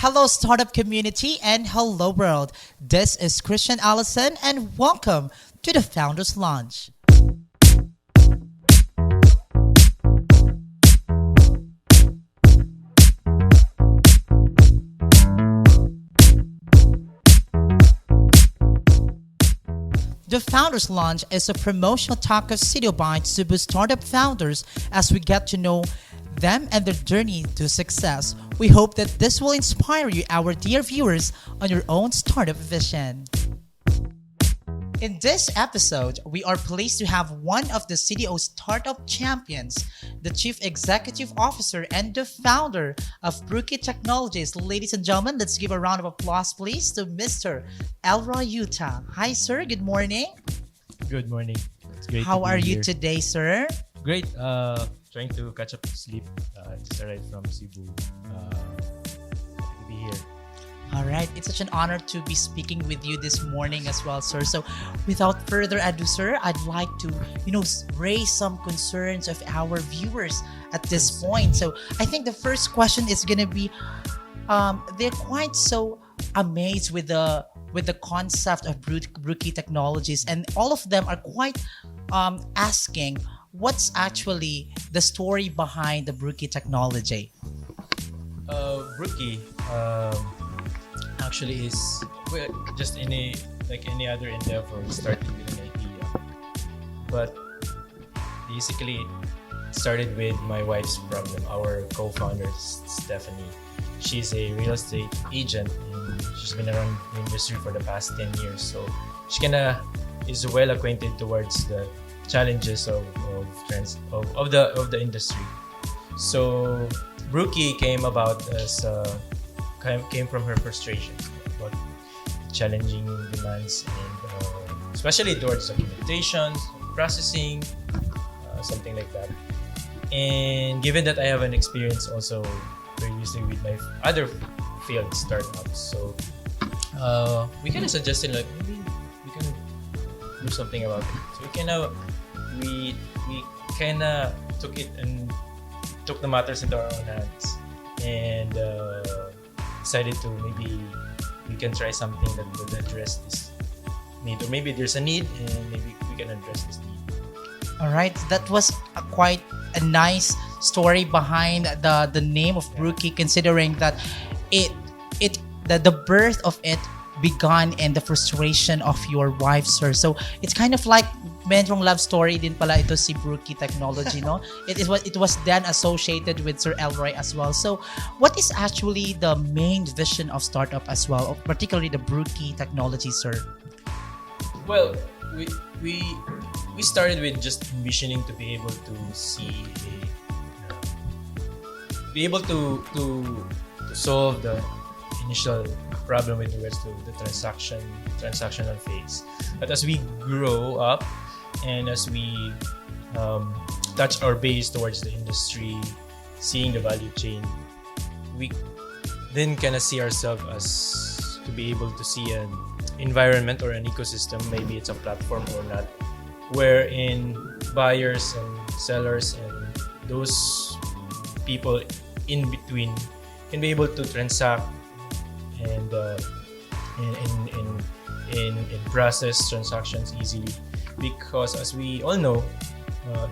Hello, startup community, and hello, world. This is Christian Allison, and welcome to the Founders Launch. The Founders Launch is a promotional talk of 𝒐𝒐𝒏𝒈𝒆 to boost startup founders as we get to know them and their journey to success. We hope that this will inspire you, our dear viewers, on your own startup vision. In this episode, we are pleased to have one of the CDO startup champions, the Chief Executive Officer and the founder of Brooky Technology. Ladies and gentlemen, let's give a round of applause, please, to Mr. Elroy Yuta. Hi, sir. Good morning. Good morning. It's great. How to be are you here. today, sir? Great. Trying to catch up sleep. Just arrived from Cebu. Happy to be here. All right. It's such an honor to be speaking with you this morning as well, sir. So without further ado, sir, I'd like to, raise some concerns of our viewers at this point. So I think the first question is going to be, they're quite so amazed with the concept of Brooky Technologies, and all of them are quite asking, what's actually the story behind the Brooky Technology? Brooky actually is just any other endeavor started with an idea, but basically it started with my wife's problem. Our co-founder Stephanie, she's a real estate agent and she's been around the industry for the past 10 years, so she kinda is well acquainted towards the challenges of the industry. So Brooky came about as came from her frustrations about challenging demands and especially towards documentations, processing, something like that. And given that I have an experience also previously with my other field startups, so we kind of suggested maybe we can do something about it. So we kind of took the matters into our own hands and decided to maybe we can try something that would address this need, or maybe there's a need and maybe we can address this need. All right, that was quite a nice story behind the name of Brooky, considering that the birth of it began in the frustration of your wife, sir. So it's kind of like medrong love story din pala ito si Brooky Technology, no? It was then associated with Sir Elroy as well. So what is actually the main vision of startup as well, particularly the Brooky Technology, sir? Well, we started with just envisioning to be able to be able to solve the initial problem with regards to the transactional phase. But as we grow up and as we touch our base towards the industry, seeing the value chain, we then kind of see ourselves as to be able to see an environment or an ecosystem, maybe it's a platform or not, wherein buyers and sellers and those people in between can be able to transact and in process transactions easily, because as we all know,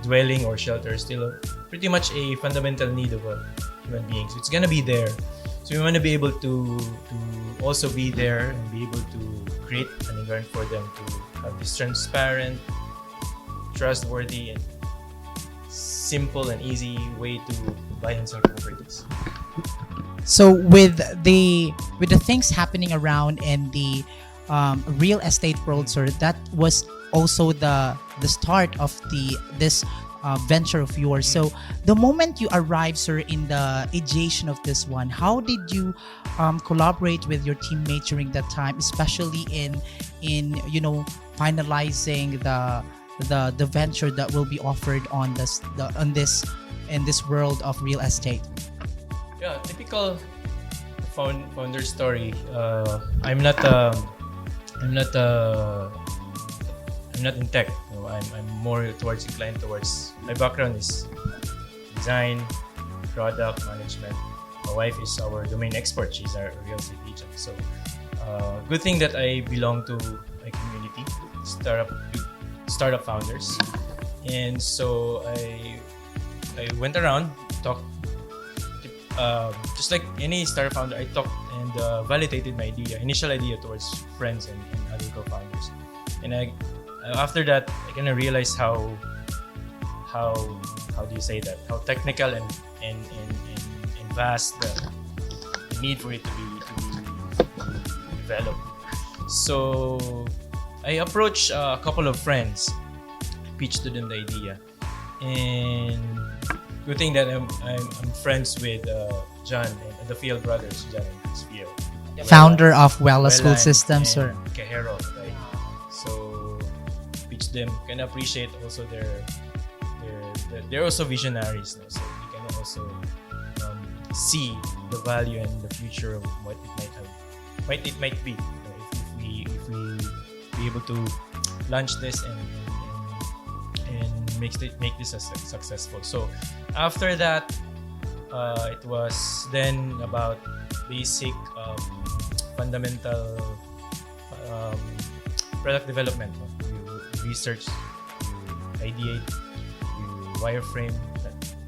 dwelling or shelter is still pretty much a fundamental need of a human being. So it's gonna be there. So we want to be able to also be there and be able to create an environment for them to have this transparent, trustworthy, and simple and easy way to buy and sell properties. So with the things happening around in the real estate world, sir, that was also the start of this venture of yours. So the moment you arrived, sir, in the ideation of this one, how did you collaborate with your teammates during that time, especially in finalizing the venture that will be offered on in this world of real estate? Yeah, typical founder story. I'm not in tech. No, I'm more inclined towards. My background is design, product management, my wife is our domain expert. She's our real estate agent. So good thing that I belong to a community, startup founders, and so I went around, talked, just like any startup founder, I talked and validated my initial idea towards friends and other co-founders. And after that, I kind of realized how do you say that? How technical and vast the need for it to be developed. So I approached a couple of friends, pitched to them the idea, and good thing that I'm friends with John and the Field brothers, John and Chris Field, Founder of Wella School Wellan Systems, and sir. Cajero, right? So pitch them. Can appreciate also they're also visionaries, no? So you can also see the value and the future of what it might be, you know, if we be able to launch this and make this successful. So after that, it was then about basic fundamental product development. No? You research, you ideate, you wireframe.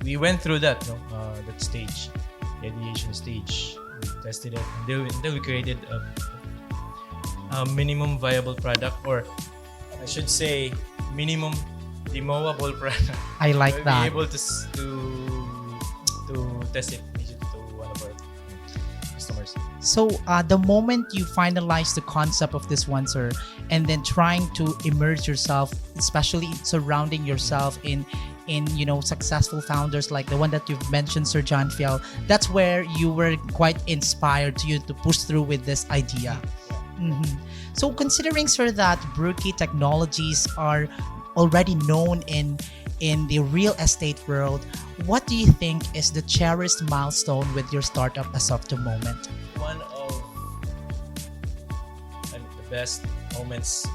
We went through that, no? That stage, the ideation stage. We tested it, and then we created a minimum viable product, or I should say, minimum demoable product. I like We'll that. be able to test it immediately to one of our customers. So the moment you finalize the concept of this one, sir, and then trying to immerse yourself, especially surrounding yourself in successful founders like the one that you've mentioned, Sir John Fiel, that's where you were quite inspired to push through with this idea. Mhm. So considering, sir, that Brooky Technologies are already known in the real estate world, what do you think is the cherished milestone with your startup as of the moment? One of the best moments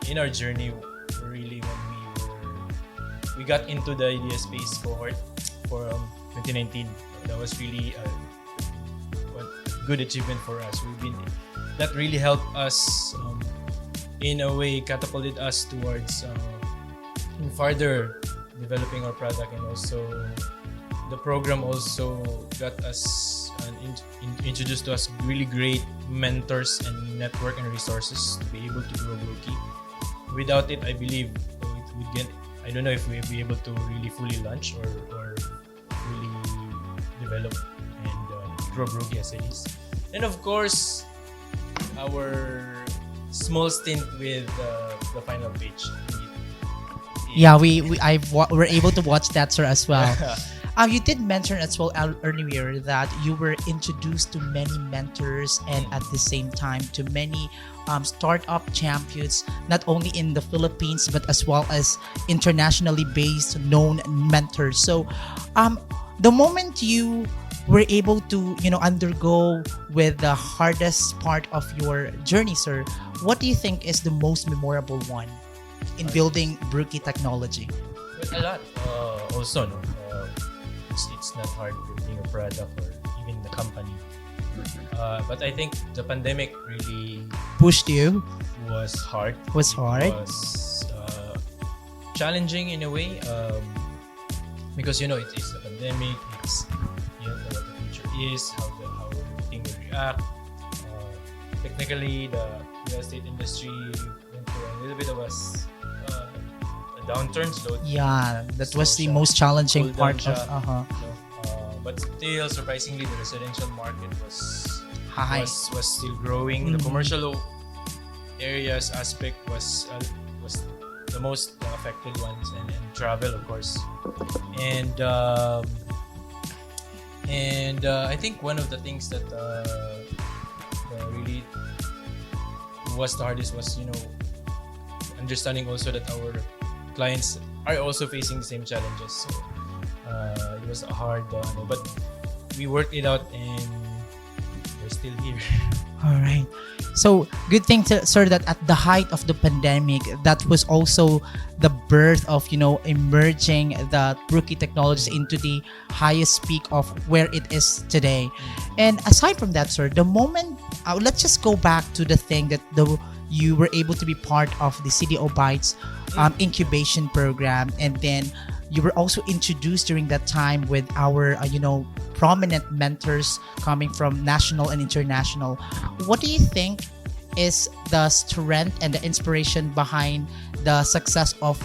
in our journey were really when we got into the idea space cohort for 2019. That was really a good achievement for us. That really helped us, in a way, catapulted us towards further developing our product, and also the program also got us introduced to us really great mentors and network and resources to be able to grow Brooky. Without it, I believe we'd get, I don't know if we'll be able to really fully launch or fully develop and grow Brooky as it is. And of course, our small stint with the final pitch. Yeah, we're able to watch that, sir, as well. You did mention as well earlier that you were introduced to many mentors and at the same time to many startup champions, not only in the Philippines but as well as internationally based known mentors. So the moment you were able to undergo with the hardest part of your journey, sir, what do you think is the most memorable one in building Brooky Technology? A lot. Also, no, it's not hard building a product or even the company. But I think the pandemic really Pushed you? was hard. Was hard? It was challenging in a way, because it is the pandemic. It's you don't know what the future is, how everything will react. Technically, the real estate industry went through a little bit of a downturn. Yeah, that was the siya. most challenging Cool down part of siya. But still, surprisingly, the residential market was high. still growing. The commercial areas aspect was the most affected ones, and travel, of course. And I think one of the things that really was the hardest was understanding also that our clients are also facing the same challenges. So it was a hard, but we worked it out, and we're still here. All right. So good thing, sir, that at the height of the pandemic, that was also the birth of emerging the Brooky Technologies into the highest peak of where it is today. And aside from that, sir, the moment let's just go back to the thing that you were able to be part of the CDO Bytes incubation program, and then you were also introduced during that time with our prominent mentors coming from national and international. What do you think is the strength and the inspiration behind the success of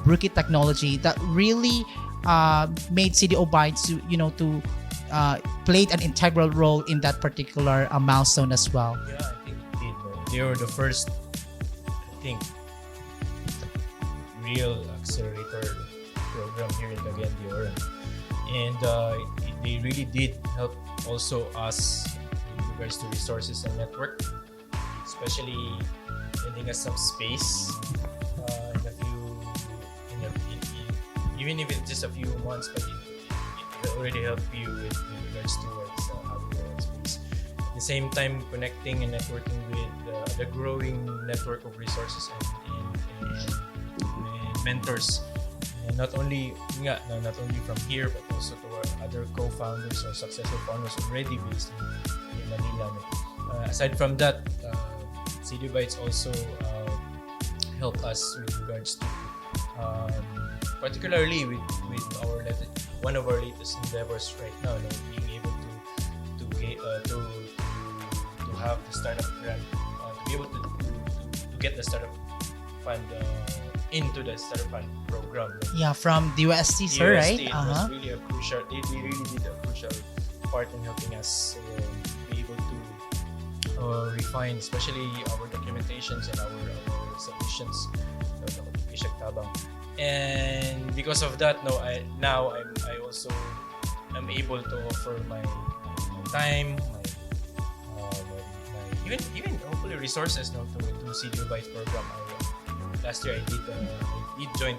Brooky Technology that really made CDO Bytes to played an integral role in that particular milestone as well? Yeah, I think it did. They were the first, I think, real accelerator program here in Cagayan de Oro, and they really did help also us in regards to resources and network, especially lending us some space in a few, even if it's just a few months, but it already helped you with regards towards having your own space. At the same time, connecting and networking with the growing network of resources and mentors, and not only from here, but also to our other co-founders or successful founders already based in Manila. Aside from that, CDO Bytes also help us with regards to particularly with one of our latest endeavors right now, being able to have the startup grant, to be able to get the startup fund into the startup fund program. Yeah, from the UST, sir, right? It was really a crucial. They really did a crucial part in helping us be able to refine, especially our documentations and our submissions. And because of that, I also am able to offer my time, my even hopefully resources to CDO Bytes program. Last year I did join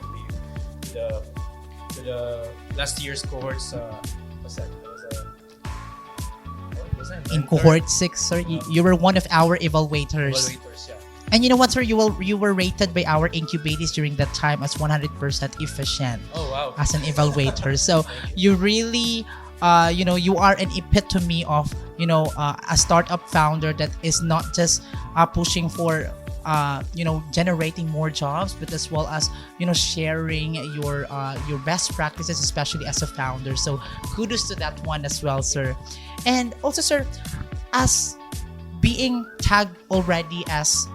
to the last year's cohorts. What's that? Was I In cohort 6, sir, you were one of our evaluators. Yeah. And you know what, sir? You were rated by our incubators during that time as 100% efficient. Oh wow! As an evaluator, so you really, you are an epitome of a startup founder that is not just pushing for generating more jobs, but as well as sharing your best practices, especially as a founder. So kudos to that one as well, sir. And also, sir, as being tagged already as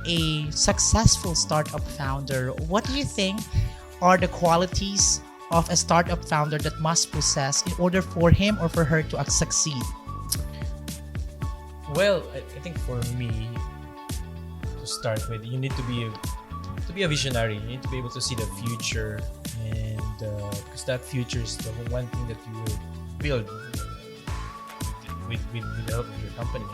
a successful startup founder, what do you think are the qualities of a startup founder that must possess in order for him or for her to succeed? Well, I think for me, to start with, you need to be a visionary. You need to be able to see the future, and because that future is the one thing that you will build with the help of your company.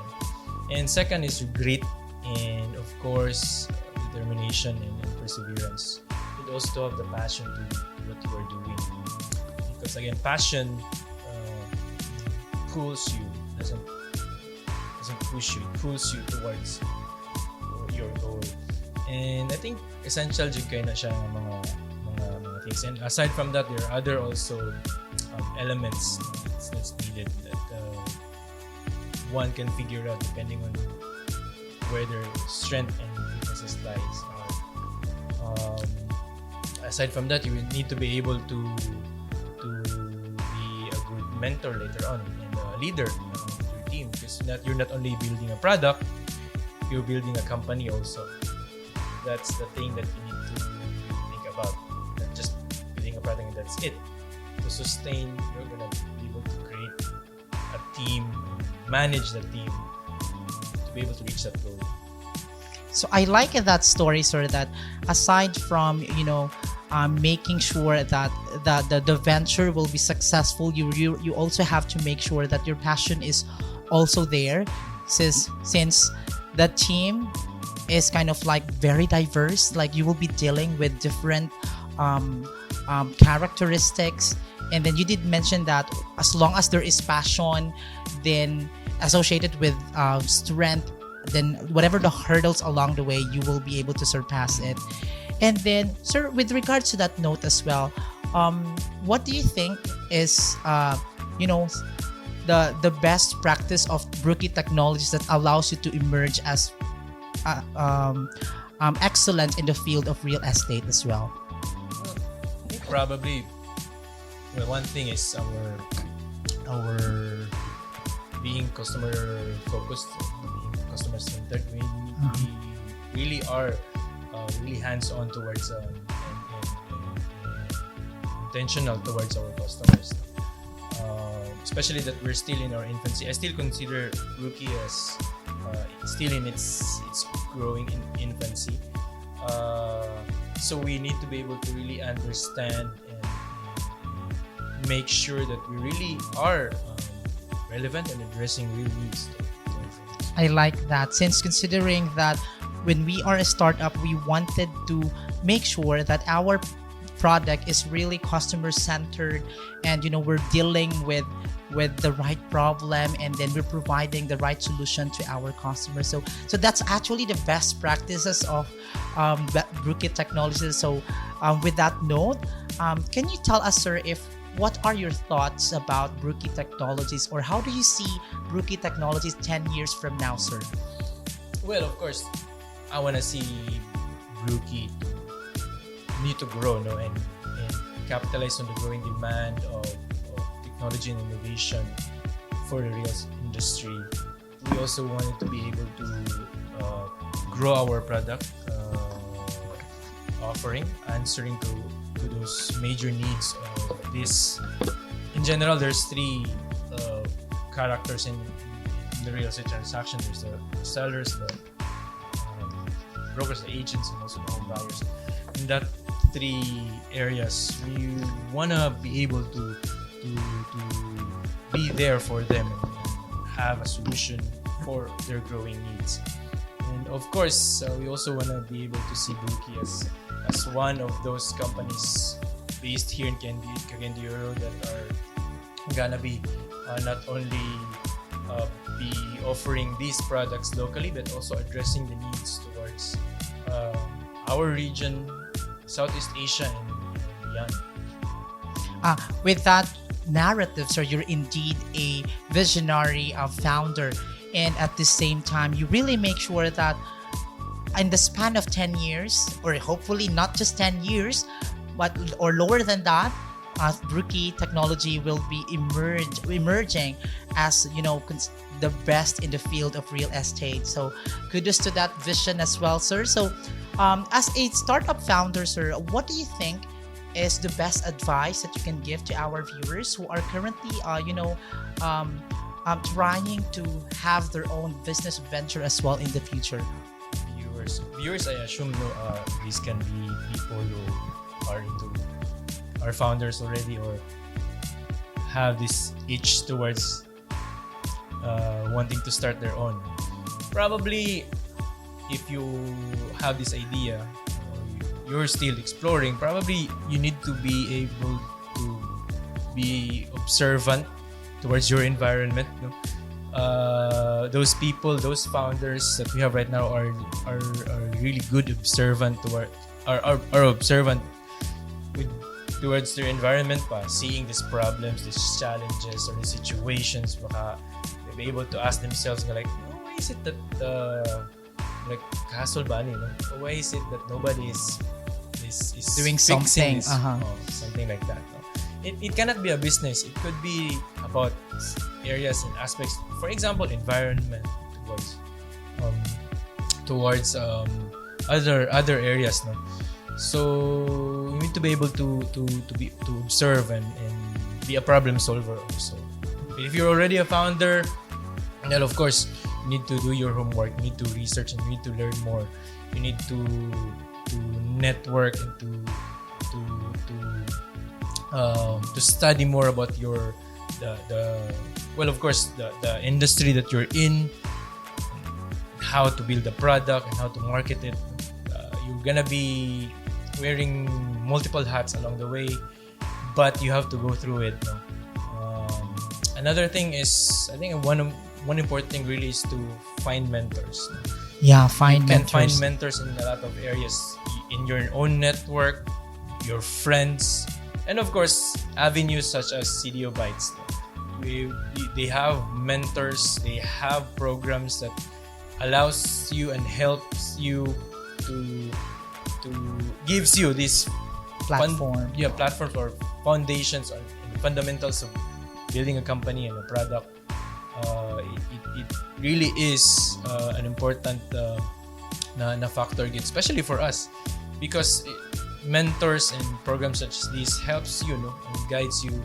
And second is grit, and of course determination and perseverance. You also have the passion to what you are doing, because again, passion pulls you, doesn't push you. It pulls you towards your goal. And I think essential jud kayo na siya ng mga things. And aside from that, there are other also elements that's needed that one can figure out depending on where their strength and weaknesses lies. Aside from that, you will need to be able to be a good mentor later on and a leader of your team, because you're not only building a product, you're building a company also. That's the thing that you need to think about. Not just building a product and that's it. To sustain, you're gonna be able to create a team, manage the team to be able to reach that goal. So I like that story, sir, that aside from making sure that the venture will be successful, you also have to make sure that your passion is also there, since the team is kind of like very diverse. Like you will be dealing with different characteristics, and then you did mention that as long as there is passion, then associated with strength, then whatever the hurdles along the way, you will be able to surpass it. And then, sir, with regards to that note as well, what do you think is, you know, the best practice of Brooky Technologies that allows you to emerge as uh, um, excellent in the field of real estate as well? I think probably, well, one thing is our being customer focused, being customer centered. We really are really hands on towards and intentional towards our customers. Especially that we're still in our infancy. I still consider Brooky as still in its growing infancy. So we need to be able to really understand and make sure that we really are relevant and addressing real needs. I like that, since considering that when we are a startup, we wanted to make sure that our product is really customer centered, and we're dealing with the right problem, and then we're providing the right solution to our customers. So that's actually the best practices of Brooky Technologies. So with that note, can you tell us, sir, what are your thoughts about Brooky Technologies, or how do you see Brooky Technologies 10 years from now, sir? Well, of course, I want to see Brooky need to grow, and capitalize on the growing demand of technology and innovation for the real industry. We also wanted to be able to grow our product offering, answering to those major needs of this. In general, there's three characters in the real estate transaction. There's the sellers, the brokers, the agents, and also the home buyers. In that three areas, we want to be able to be there for them and have a solution for their growing needs. And of course, we also want to be able to see Brooky as one of those companies based here in Cagayan de Oro that are gonna be not only be offering these products locally, but also addressing the needs towards our region, Southeast Asia, and beyond. With that narrative, sir, you're indeed a visionary founder, and at the same time, you really make sure that in the span of 10 years, or hopefully not just 10 years, but or lower than that, Brooky Technology will be emerging as the best in the field of real estate. So kudos to that vision as well, sir. So as a startup founder, sir, what do you think is the best advice that you can give to our viewers who are currently trying to have their own business venture as well in the future? Viewers, I assume these can be people who are founders already, or have this itch towards wanting to start their own. Probably, if you have this idea, you're still exploring, probably you need to be able to be observant towards your environment. Those people, those founders that we have right now are really good observant are observant towards their environment, seeing these problems, these challenges, or these situations. Baka they'll be able to ask themselves, like, why is it that like castle bani, no? Why is it that nobody is doing something? Something like that. No? It cannot be a business. It could be about areas and aspects. For example, environment towards other areas. No? So you need to be able to observe and be a problem solver also. If you're already a founder, then of course you need to do your homework. You need to research and you need to learn more. You need to network and to study more about the industry that you're in, how to build a product and how to market it. You're gonna be wearing multiple hats along the way, but you have to go through it. No? Another thing is, I think one one important thing really is to find mentors. Yeah, find You can mentors. find mentors in a lot of areas, in your own network, your friends, and of course avenues such as CDO Bytes. They have mentors, they have programs that allows you and helps you to gives you this Platform. platforms or foundations or fundamentals of building a company and a product. It really is an important na factor, especially for us, because mentors and programs such as these helps you, and guides you,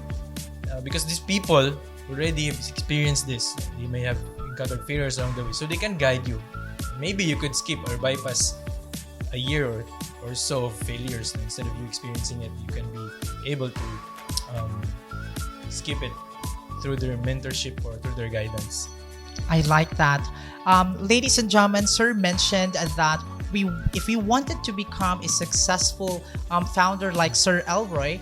because these people already have experienced this. They may have encountered failures along the way, so they can guide you. Maybe you could skip or bypass a year or so of failures. Instead of you experiencing it, you can be able to skip it through their mentorship or through their guidance. I like that. Ladies and gentlemen, sir mentioned that if we wanted to become a successful founder like Sir Elroy,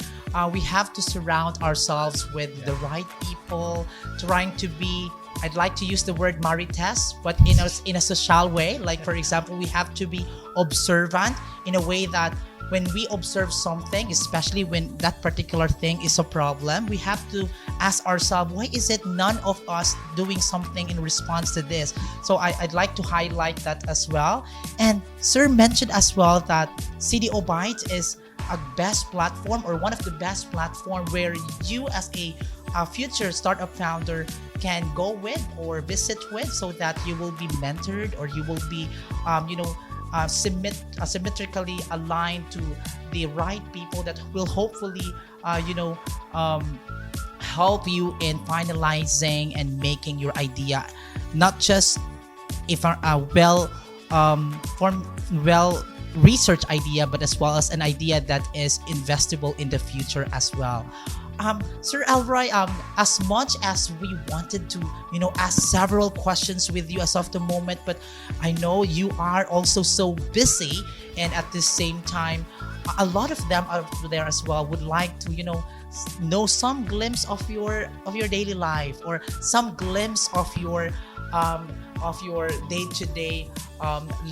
we have to surround ourselves with the right people, trying to be, I'd like to use the word marites, but in a social way. Like, for example, we have to be observant in a way that when we observe something, especially when that particular thing is a problem, we have to ask ourselves, why is it none of us doing something in response to this? So I'd like to highlight that as well. And sir mentioned as well that CDO Bytes is a best platform, or one of the best platform, where you as a future startup founder can go with or visit with, so that you will be mentored, or you will be symmetrically aligned to the right people that will hopefully help you in finalizing and making your idea not just a well research idea, but as well as an idea that is investable in the future as well. Sir Elroy, as much as we wanted to, ask several questions with you as of the moment, but I know you are also so busy, and at the same time, a lot of them out there as well would like to, know some glimpse of your daily life, or some glimpse of your day-to-day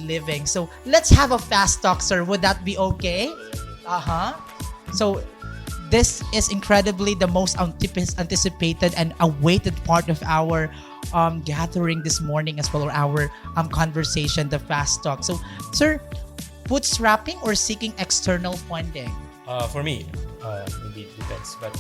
living. So let's have a fast talk, sir. Would that be okay? So this is incredibly the most anticipated and awaited part of our gathering this morning as well, or our conversation, the fast talk. So, sir, bootstrapping or seeking external funding? For me, maybe it depends, but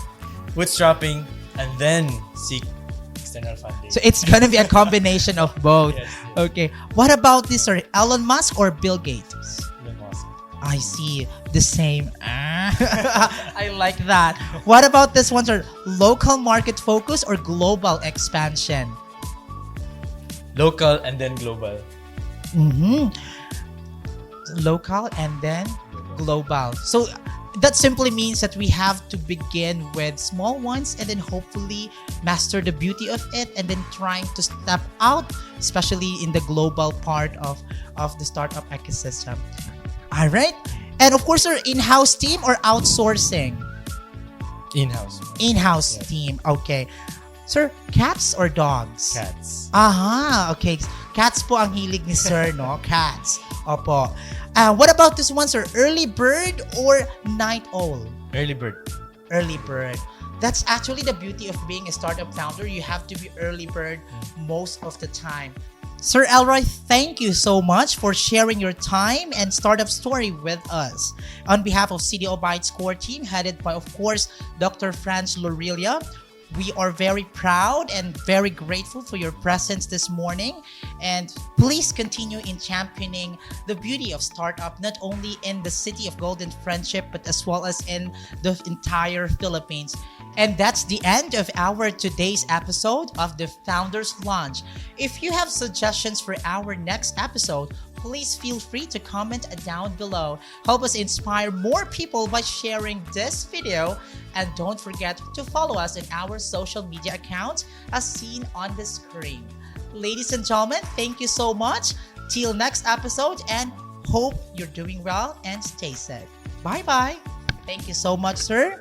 bootstrapping and then seek external funding. So it's gonna be a combination of both. Yes. Okay. What about this, sir? Elon Musk or Bill Gates? Elon Musk. I see. The same. I like that. What about this one, sir? Local market focus or global expansion? Local and then global. Local and then global. So that simply means that we have to begin with small ones, and then hopefully master the beauty of it, and then trying to step out, especially in the global part of the startup ecosystem. All right. And of course, sir, in-house team or outsourcing? In-house. In-house Yes. team. Okay. Sir, cats or dogs? Cats. Okay. Cats po ang hilig ni sir, no? Cats. Opo. What about this one, sir? Early bird or night owl? Early bird. Early bird. That's actually the beauty of being a startup founder. You have to be early bird most of the time. Sir Elroy, thank you so much for sharing your time and startup story with us. On behalf of CDO Bytes core team, headed by, of course, Dr. Franz Lorilla, we are very proud and very grateful for your presence this morning. And please continue in championing the beauty of startup, not only in the city of Golden Friendship, but as well as in the entire Philippines. And that's the end of our today's episode of the Founders Launch. If you have suggestions for our next episode, please feel free to comment down below. Help us inspire more people by sharing this video. And don't forget to follow us in our social media accounts as seen on the screen. Ladies and gentlemen, thank you so much. Till next episode, and hope you're doing well and stay safe. Bye-bye. Thank you so much, sir.